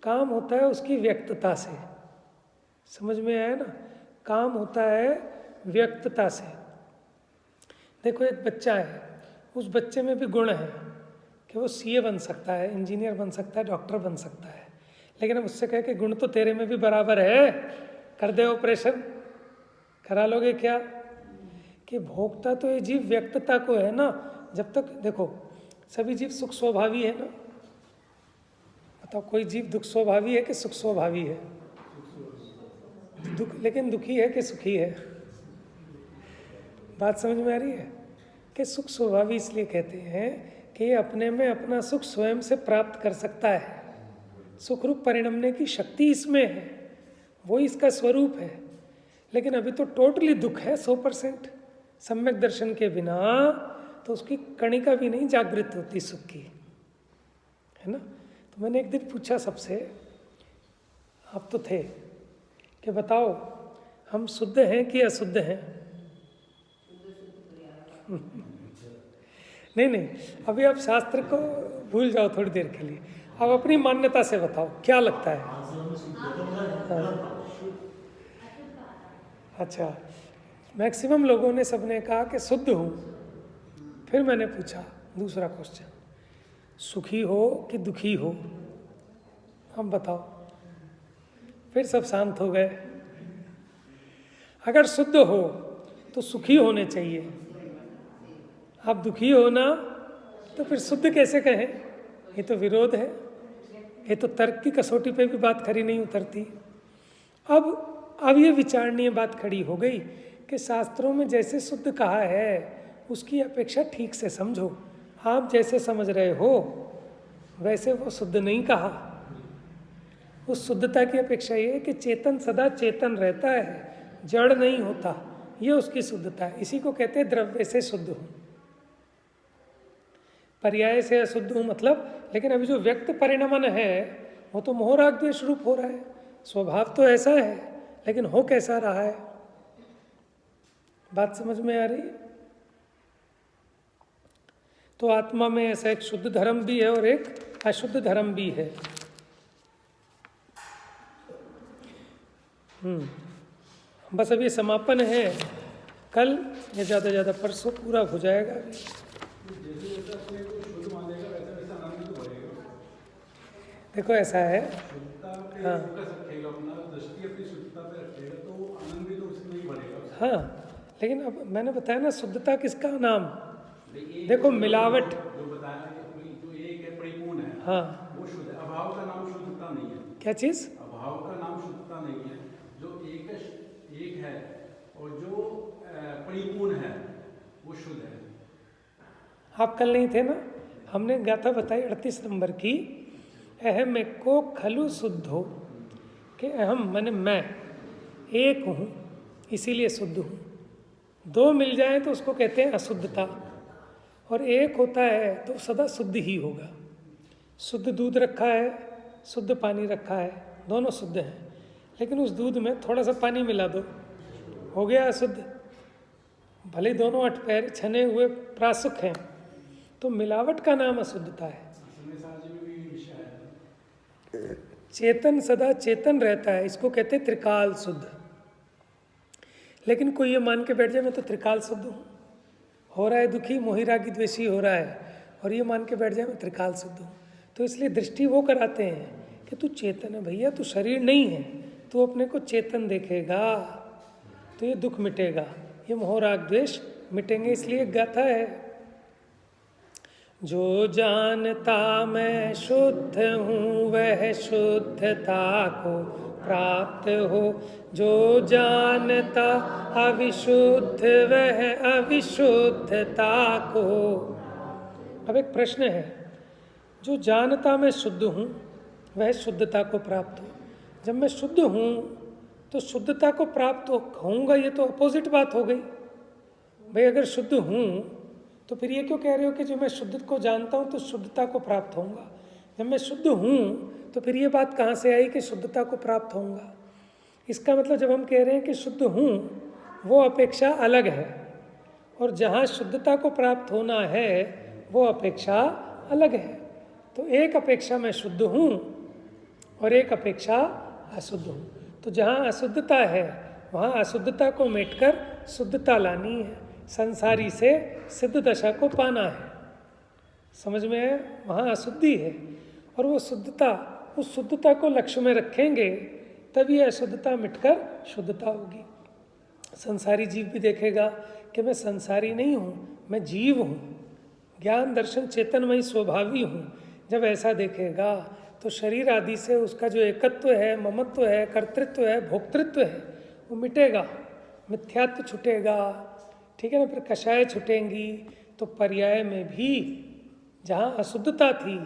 काम होता है उसकी व्यक्तता से। समझ में आया ना? काम होता है व्यक्तता से। देखो, एक बच्चा है, उस बच्चे में भी गुण है कि वो सीए बन सकता है, इंजीनियर बन सकता है, डॉक्टर बन सकता है। लेकिन अब उससे कहे कि गुण तो तेरे में भी बराबर है, कर दे ऑपरेशन, करा लोगे क्या? कि भोगता तो ये जीव व्यक्तता को है ना। जब तक देखो, सभी जीव सुख स्वभावी है ना। बताओ, कोई जीव दुख स्वभावी है कि सुख स्वभावी है? दुख, लेकिन दुखी है कि सुखी है? बात समझ में आ रही है? कि सुख स्वभावी इसलिए कहते हैं कि ये अपने में अपना सुख स्वयं से प्राप्त कर सकता है। सुख रूप परिणमने की शक्ति इसमें है, वो इसका स्वरूप है। लेकिन अभी तो टोटली दुख है 100%। सम्यक दर्शन के बिना तो उसकी कणिका भी नहीं जागृत होती सुख की, है ना। तो मैंने एक दिन पूछा सबसे, आप तो थे, कि बताओ हम शुद्ध हैं कि अशुद्ध हैं? नहीं, अभी आप शास्त्र को भूल जाओ थोड़ी देर के लिए। अब अपनी मान्यता से बताओ क्या लगता है। गलत था। अच्छा, मैक्सिमम लोगों ने सबने कहा कि शुद्ध हूँ। फिर मैंने पूछा दूसरा क्वेश्चन, सुखी हो कि दुखी हो, अब बताओ। फिर सब शांत हो गए। अगर शुद्ध हो तो सुखी होने चाहिए, आप दुखी हो ना तो फिर शुद्ध कैसे कहें? ये तो विरोध है, ये तो तर्क की कसौटी पे भी बात खरी नहीं उतरती। अब ये विचारणीय बात खड़ी हो गई कि शास्त्रों में जैसे शुद्ध कहा है उसकी अपेक्षा ठीक से समझो। आप जैसे समझ रहे हो वैसे वो शुद्ध नहीं कहा। उस शुद्धता की अपेक्षा ये है कि चेतन सदा चेतन रहता है, जड़ नहीं होता, ये उसकी शुद्धता है। इसी को कहते हैं द्रव्य से शुद्ध हूँ, पर्याय से अशुद्ध हूँ मतलब। लेकिन अभी जो व्यक्त परिणमन है वो तो मोह राग द्वेष रूप हो रहा है। स्वभाव तो ऐसा है, लेकिन हो कैसा रहा है? बात समझ में आ रही है? तो आत्मा में ऐसा एक शुद्ध धर्म भी है और एक अशुद्ध धर्म भी है। बस अब ये समापन है, कल या ज़्यादा से ज़्यादा परसों पूरा हो जाएगा। देखो ऐसा है, हाँ हाँ, लेकिन अब मैंने बताया ना शुद्धता किसका नाम। देखो मिलावट, जो बताया कि जो एक है परिपूर्ण है, हाँ, वो शुद्ध है। अभाव का नाम शुद्धता नहीं है। क्या चीज़? अभाव का नाम शुद्धता नहीं है। जो एक है और जो परिपूर्ण है वो शुद्ध है। आप कल नहीं थे ना, हमने गाथा बताई 38 नंबर की, अहम एक को खलु शुद्धो, कि अहम माने मैं एक हूँ इसीलिए शुद्ध हूँ। दो मिल जाए तो उसको कहते हैं अशुद्धता, और एक होता है तो सदा शुद्ध ही होगा। शुद्ध दूध रखा है, शुद्ध पानी रखा है, दोनों शुद्ध हैं, लेकिन उस दूध में थोड़ा सा पानी मिला दो, हो गया अशुद्ध। भले दोनों अटपैर छने हुए प्रासुक हैं, तो मिलावट का नाम अशुद्धता है। चेतन सदा चेतन रहता है, इसको कहते हैं त्रिकाल शुद्ध। लेकिन कोई ये मान के बैठ जाए मैं तो त्रिकाल शुद्ध हूँ, हो रहा है दुखी, मोही रागी द्वेषी हो रहा है, और ये मान के बैठ जाए मैं त्रिकाल शुद्ध हूँ, तो इसलिए दृष्टि वो कराते हैं कि तू चेतन है भैया, तू शरीर नहीं है, तू अपने को चेतन देखेगा तो ये दुख मिटेगा, ये मोह राग द्वेष मिटेंगे। इसलिए एक गाथा है, जो जानता मैं शुद्ध हूँ वह शुद्धता को प्राप्त हो, जो जानता अविशुद्ध वह अविशुद्धता को। अब एक प्रश्न है, जो जानता मैं शुद्ध हूँ वह शुद्धता को प्राप्त हो। जब मैं शुद्ध हूँ तो शुद्धता को प्राप्त होऊंगा, ये तो अपोजिट बात हो गई भाई। अगर शुद्ध हूँ तो फिर ये क्यों कह रहे हो कि जो मैं शुद्ध को जानता हूँ तो शुद्धता को प्राप्त होऊंगा? जब मैं शुद्ध हूँ तो फिर ये बात कहाँ से आई कि शुद्धता को प्राप्त होऊंगा? इसका मतलब जब हम कह रहे हैं कि शुद्ध हूँ वो अपेक्षा अलग है, और जहाँ शुद्धता को प्राप्त होना है वो अपेक्षा अलग है। तो एक अपेक्षा मैं शुद्ध हूँ और एक अपेक्षा अशुद्ध हूँ। तो जहाँ अशुद्धता है वहाँ अशुद्धता को मिटकर शुद्धता लानी है, संसारी से सिद्ध दशा को पाना है। समझ में है? वहाँ अशुद्धि है, और वो शुद्धता, उस शुद्धता को लक्ष्य में रखेंगे तब ये अशुद्धता मिटकर शुद्धता होगी। संसारी जीव भी देखेगा कि मैं संसारी नहीं हूँ, मैं जीव हूँ, ज्ञान दर्शन चेतनमयी स्वभावी हूँ। जब ऐसा देखेगा तो शरीर आदि से उसका जो एकत्व है, ममत्व है, कर्तृत्व है, भोक्तृत्व है, वो मिटेगा, मिथ्यात्व छूटेगा। ठीक है ना? फिर कषाय छूटेंगी, तो पर्याय में भी जहाँ अशुद्धता थी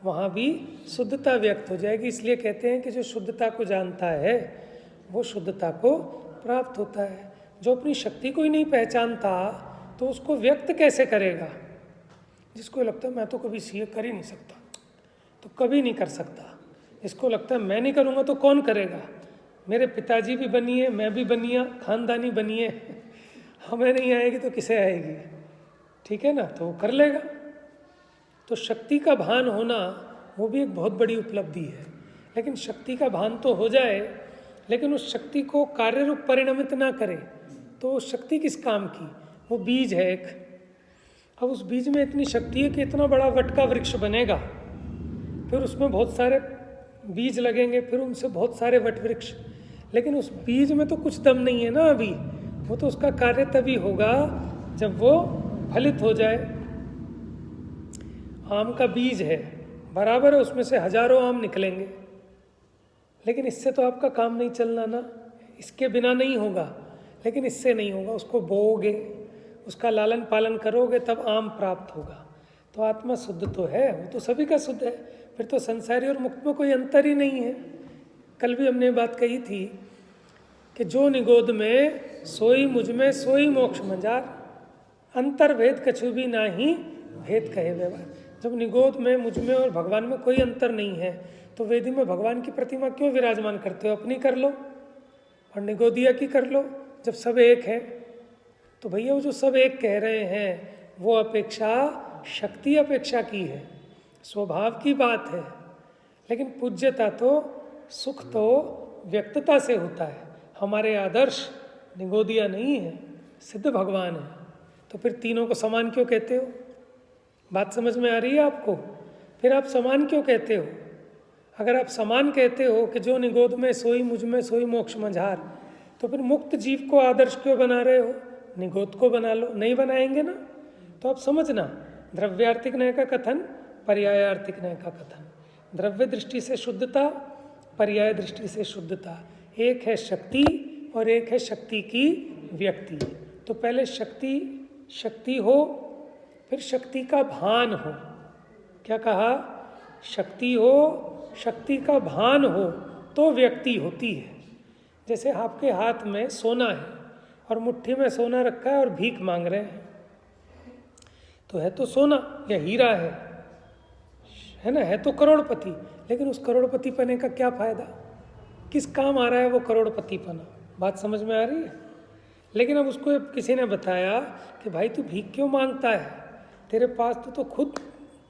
वहाँ भी शुद्धता व्यक्त हो जाएगी। इसलिए कहते हैं कि जो शुद्धता को जानता है वो शुद्धता को प्राप्त होता है। जो अपनी शक्ति को ही नहीं पहचानता तो उसको व्यक्त कैसे करेगा? जिसको लगता है मैं तो कभी सीए कर ही नहीं सकता, तो कभी नहीं कर सकता। इसको लगता है मैं नहीं करूँगा तो कौन करेगा? मेरे पिताजी भी बनिए, मैं भी बनिया, खानदानी बनिए, हमें नहीं आएगी तो किसे आएगी? ठीक है ना? तो वो कर लेगा। तो शक्ति का भान होना वो भी एक बहुत बड़ी उपलब्धि है। लेकिन शक्ति का भान तो हो जाए, लेकिन उस शक्ति को कार्य रूप परिणमित ना करे तो उस शक्ति किस काम की? वो बीज है एक। अब उस बीज में इतनी शक्ति है कि इतना बड़ा वट का वृक्ष बनेगा, फिर उसमें बहुत सारे बीज लगेंगे, फिर उनसे बहुत सारे वट वृक्ष। लेकिन उस बीज में तो कुछ दम नहीं है ना अभी, वो तो उसका कार्य तभी होगा जब वो फलित हो जाए। आम का बीज है, बराबर है, उसमें से हजारों आम निकलेंगे, लेकिन इससे तो आपका काम नहीं चलना ना, इसके बिना नहीं होगा। लेकिन इससे नहीं होगा, उसको बोओगे, उसका लालन पालन करोगे, तब आम प्राप्त होगा। तो आत्मा शुद्ध तो है, वो तो सभी का शुद्ध है, फिर तो संसारी और मुक्त में कोई अंतर ही नहीं है। कल भी हमने बात कही थी कि जो निगोद में सोई मुझ में सोई मोक्ष मंजार, अंतर भेद कछु भी ना ही भेद कहे व्यवहार। जब निगोद में मुझ में और भगवान में कोई अंतर नहीं है तो वेदी में भगवान की प्रतिमा क्यों विराजमान करते हो? अपनी कर लो और निगोदिया की कर लो, जब सब एक है। तो भैया वो जो सब एक कह रहे हैं वो अपेक्षा शक्ति अपेक्षा की है, स्वभाव की बात है। लेकिन पूज्यता तो सुख तो व्यक्तता से होता है। हमारे आदर्श निगोदिया नहीं है, सिद्ध भगवान है। तो फिर तीनों को समान क्यों कहते हो? बात समझ में आ रही है आपको? फिर आप समान क्यों कहते हो? अगर आप समान कहते हो कि जो निगोद में सोई मुझ में सोई मोक्ष मंझार, तो फिर मुक्त जीव को आदर्श क्यों बना रहे हो? निगोद को बना लो। नहीं बनाएंगे ना तो आप समझना, द्रव्यार्थिक न्याय का कथन, पर्यायार्थिक न्याय का कथन। द्रव्य दृष्टि से शुद्धता, पर्याय दृष्टि से शुद्धता। एक है शक्ति और एक है शक्ति की व्यक्ति। तो पहले शक्ति हो, फिर शक्ति का भान हो। क्या कहा? शक्ति हो, शक्ति का भान हो तो व्यक्ति होती है। जैसे आपके हाथ में सोना है और मुट्ठी में सोना रखा है और भीख मांग रहे हैं, तो है तो सोना या हीरा है ना, है तो करोड़पति। लेकिन उस करोड़पति पने का क्या फायदा? किस काम आ रहा है वो करोड़पति पना? बात समझ में आ रही है? लेकिन अब उसको किसी ने बताया कि भाई तू भीख क्यों मांगता है, तेरे पास तो खुद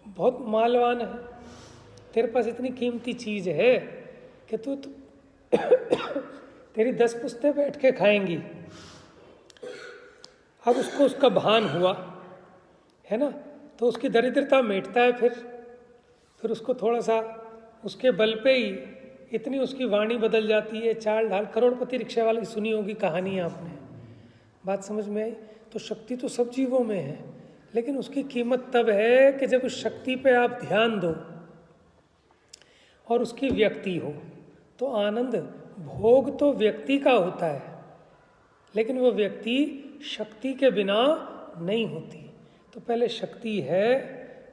बहुत मालवान है, तेरे पास इतनी कीमती चीज़ है कि तू तेरी 10 पुश्तें बैठ के खाएंगी। अब उसको उसका भान हुआ है ना, तो उसकी दरिद्रता मिटता है। फिर उसको थोड़ा सा उसके बल पे ही इतनी उसकी वाणी बदल जाती है, चाल ढाल। करोड़पति रिक्शा वाली सुनी होगी कहानी आपने, बात समझ में आई? तो शक्ति तो सब जीवों में है, लेकिन उसकी कीमत तब है कि जब उस शक्ति पे आप ध्यान दो और उसकी व्यक्ति हो। तो आनंद भोग तो व्यक्ति का होता है, लेकिन वो व्यक्ति शक्ति के बिना नहीं होती। तो पहले शक्ति है,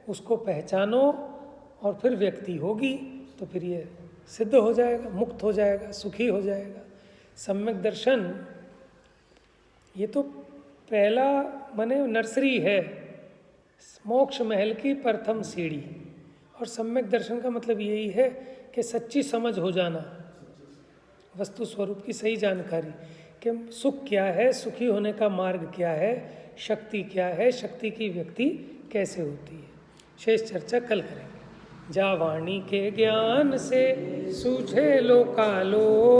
उसको पहचानो और फिर व्यक्ति होगी, तो फिर ये सिद्ध हो जाएगा, मुक्त हो जाएगा, सुखी हो जाएगा। सम्यक दर्शन ये तो पहला माने नर्सरी है, मोक्ष महल की प्रथम सीढ़ी। और सम्यक दर्शन का मतलब यही है कि सच्ची समझ हो जाना, वस्तु स्वरूप की सही जानकारी कि सुख क्या है, सुखी होने का मार्ग क्या है, शक्ति क्या है, शक्ति की व्यक्ति कैसे होती है। शेष चर्चा कल करेंगे। जा वाणी के ज्ञान से सूझे लोकालो।